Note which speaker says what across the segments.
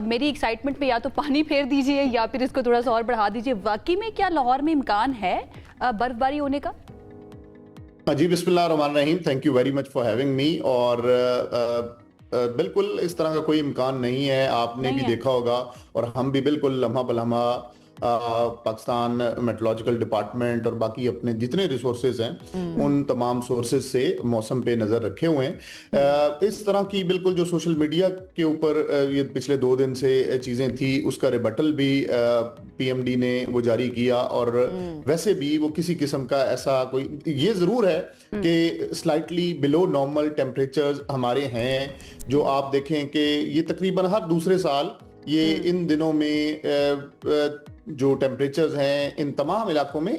Speaker 1: میری ایکسائٹمنٹ میں یا تو پانی پھیر دیجئے یا پھر اس کو تھوڑا سا اور بڑھا دیجئے. واقعی میں کیا لاہور میں امکان ہے برف باری ہونے کا؟
Speaker 2: جی بسم اللہ الرحمن الرحیم. Thank you very much for having me. اور بالکل اس طرح کا کوئی امکان نہیں ہے. آپ نے بھی دیکھا ہوگا اور ہم بھی بالکل لمحہ بلمحہ پاکستان میٹرولوجیکل ڈپارٹمنٹ اور باقی اپنے جتنے ریسورسز ہیں ان تمام سورسز سے موسم پہ نظر رکھے ہوئے ہیں. اس طرح کی بالکل جو سوشل میڈیا کے اوپر یہ پچھلے 2 دن سے چیزیں تھی اس کا ریبٹل بھی پی ایم ڈی نے وہ جاری کیا. اور ویسے بھی وہ کسی قسم کا ایسا کوئی یہ ضرور ہے کہ سلائٹلی بلو نارمل ٹیمپریچرز ہمارے ہیں جو آپ دیکھیں کہ یہ تقریباً ہر دوسرے سال یہ ان دنوں میں جو ٹیمپریچرز ہیں ان تمام علاقوں میں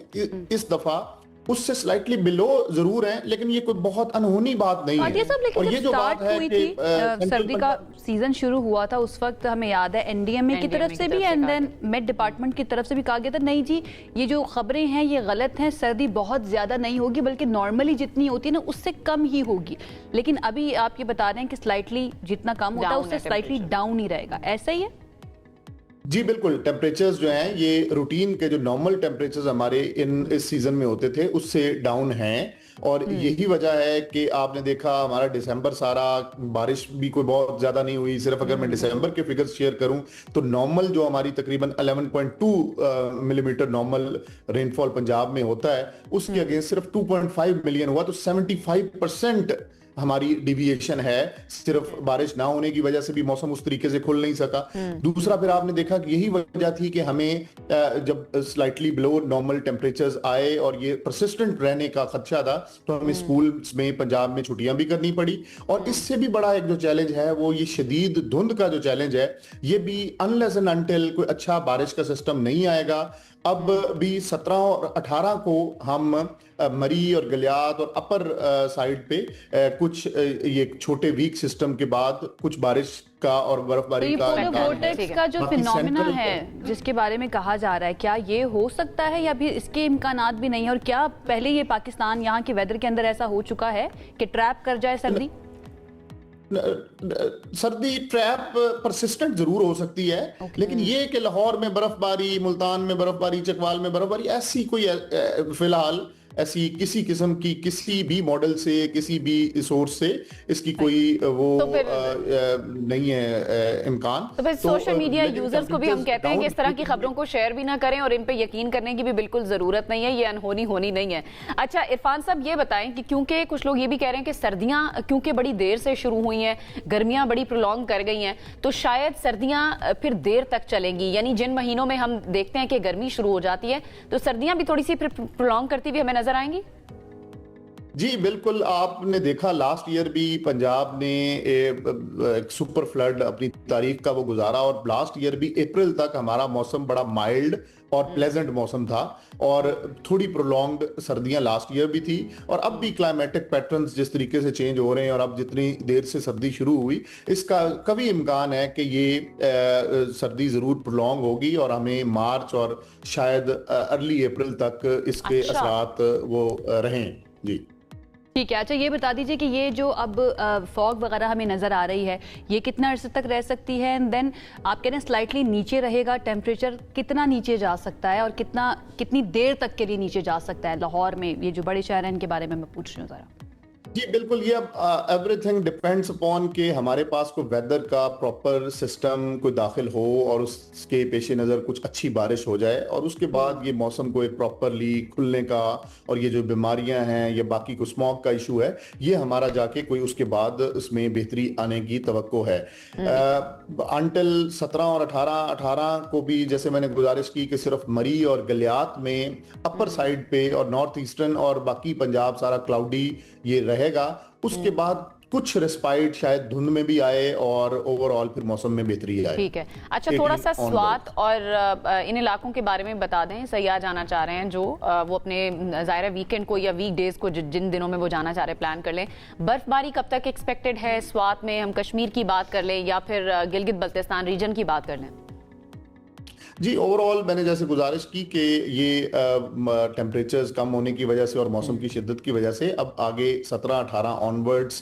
Speaker 2: اس دفعہ اس سے سلائٹلی بلو ضرور ہیں لیکن یہ کوئی بہت انہونی بات نہیں ہے.
Speaker 1: اور یہ جو بات ہے کہ سردی کا سیزن شروع ہوا تھا اس وقت ہمیں یاد ہے این ڈی ایم اے کی طرف سے بھی اینڈ دین میٹ ڈپارٹمنٹ کی طرف سے بھی کہا گیا تھا نہیں جی یہ جو خبریں ہیں یہ غلط ہیں, سردی بہت زیادہ نہیں ہوگی بلکہ نارملی جتنی ہوتی ہے نا اس سے کم ہی ہوگی. لیکن ابھی آپ یہ بتا رہے ہیں کہ سلائٹلی جتنا کم ہوتا ہے اس سے سلائٹلی ڈاؤن ہی رہے گا, ایسا ہی ہے؟
Speaker 2: جی بالکل. ٹیمپریچرز جو ہیں یہ روٹین کے جو نارمل ٹیمپریچرز ہمارے اس سیزن میں ہوتے تھے اس سے ڈاؤن ہیں. اور یہی وجہ ہے کہ آپ نے دیکھا ہمارا دسمبر سارا بارش بھی کوئی بہت زیادہ نہیں ہوئی. صرف اگر میں دسمبر کے فگرز شیئر کروں تو نارمل جو ہماری تقریباً 11.2 ملی میٹر نارمل رین فال پنجاب میں ہوتا ہے اس کے اگینسٹ صرف 2.5 ملین ہوا. تو 75% ہماری ڈیویشن ہے. صرف بارش نہ ہونے کی وجہ سے بھی موسم اس طریقے سے کھل نہیں سکا. دوسرا پھر آپ نے دیکھا کہ یہی وجہ تھی کہ ہمیں جب سلائٹلی بلو نارمل ٹیمپریچرز آئے اور یہ پرسسٹنٹ رہنے کا خدشہ تھا تو ہمیں سکولز میں پنجاب میں چھٹیاں بھی کرنی پڑی. اور اس سے بھی بڑا ایک جو چیلنج ہے وہ یہ شدید دھند کا جو چیلنج ہے یہ بھی انلیس اینڈ انٹل کوئی اچھا بارش کا سسٹم نہیں آئے گا. اب بھی 17 اور 18 کو ہم مری اور گلیات اور اپر سائڈ پہ کچھ یہ چھوٹے ویک سسٹم کے بعد کچھ بارش کا اور برف باری کا
Speaker 1: وورٹیکس کا جو فینومینا ہے جس کے بارے میں کہا جا رہا ہے کیا یہ ہو سکتا ہے یا بھی اس کے امکانات بھی نہیں ہیں؟ اور کیا پہلے یہ پاکستان یہاں کے ویدر کے اندر ایسا ہو چکا ہے کہ ٹریپ کر جائے سردی؟
Speaker 2: سردی ٹریپ پرسسٹنٹ ضرور ہو سکتی ہے لیکن یہ کہ لاہور میں برف باری, ملتان میں برف باری, چکوال میں برف باری ایسی کوئی فی الحال ایسی کسی قسم کی کسی بھی ماڈل سے کسی بھی سورس سے اس کی کوئی وہ نہیں ہے امکان.
Speaker 1: تو پھر سوشل میڈیا یوزرز کو بھی ہم کہتے ہیں کہ اس طرح کی خبروں کو شیئر بھی نہ کریں اور ان پہ یقین کرنے کی بھی بالکل ضرورت نہیں ہے, یہ انہونی ہونی نہیں ہے. اچھا عرفان صاحب یہ بتائیں کہ کیونکہ کچھ لوگ یہ بھی کہہ رہے ہیں کہ سردیاں کیونکہ بڑی دیر سے شروع ہوئی ہیں, گرمیاں بڑی پرولونگ کر گئی ہیں تو شاید سردیاں پھر دیر تک چلیں گی, یعنی جن مہینوں میں ہم دیکھتے ہیں کہ گرمی شروع ہو جاتی ہے تو سردیاں بھی تھوڑی سی پرولونگ کرتی ہوئی ہمیں نظر آئیں گی.
Speaker 2: جی بالکل. آپ نے دیکھا لاسٹ ایئر بھی پنجاب نے ایک سپر فلڈ اپنی تاریخ کا وہ گزارا اور لاسٹ ایئر بھی اپریل تک ہمارا موسم بڑا مائلڈ اور پلیزنٹ موسم تھا اور تھوڑی پرولونگڈ سردیاں لاسٹ ایئر بھی تھی. اور اب بھی کلائمیٹک پیٹرنز جس طریقے سے چینج ہو رہے ہیں اور اب جتنی دیر سے سردی شروع ہوئی اس کا کبھی امکان ہے کہ یہ سردی ضرور پرولونگ ہوگی اور ہمیں مارچ اور شاید ارلی اپریل تک اس کے اثرات وہ رہیں. جی
Speaker 1: ٹھیک ہے. اچھا یہ بتا دیجئے کہ یہ جو اب فوگ وغیرہ ہمیں نظر آ رہی ہے یہ کتنا عرصے تک رہ سکتی ہے, اینڈ دین آپ کہہ رہے ہیں سلائٹلی نیچے رہے گا, ٹیمپریچر کتنا نیچے جا سکتا ہے اور کتنی دیر تک کے لیے نیچے جا سکتا ہے لاہور میں, یہ جو بڑے شہر ہیں ان کے بارے میں پوچھ رہی ہوں ذرا.
Speaker 2: جی بالکل. یہ اب ایوری تھنگ ڈپینڈس اپون کہ ہمارے پاس کوئی ویدر کا پراپر سسٹم کوئی داخل ہو اور اس کے پیش نظر کچھ اچھی بارش ہو جائے اور اس کے بعد یہ موسم کو ایک پراپرلی کھلنے کا اور یہ جو بیماریاں ہیں یا باقی کوئی اسموگ کا ایشو ہے یہ ہمارا جا کے کوئی اس کے بعد اس میں بہتری آنے کی توقع ہے. انٹل 17 اور 18 کو بھی جیسے میں نے گزارش کی کہ صرف مری اور گلیات میں اپر سائڈ پہ اور نارتھ ایسٹرن اور باقی پنجاب سارا کلاؤڈی یہ رہے گا. اس کے بعد کچھ ریسپائٹ شاید دھند میں بھی آئے اور اوور آل پھر موسم میں بہتری آئے.
Speaker 1: ٹھیک ہے. اچھا تھوڑا سا سوات اور ان علاقوں کے بارے میں بتا دیں, سیاح جانا چاہ رہے ہیں جو وہ اپنے ظاہرہ ویکینڈ کو یا ویک ڈیز کو جن دنوں میں وہ جانا چاہ رہے ہیں پلان کر لیں. برف باری کب تک ایکسپیکٹڈ ہے سوات میں؟ ہم کشمیر کی بات کر لیں یا پھر گلگت بلتستان ریجن کی بات کر لیں.
Speaker 2: جی اوور آل میں نے جیسے گزارش کی کہ یہ ٹیمپریچرز کم ہونے کی وجہ سے اور موسم کی شدت کی وجہ سے اب آگے 17-18 آنورڈز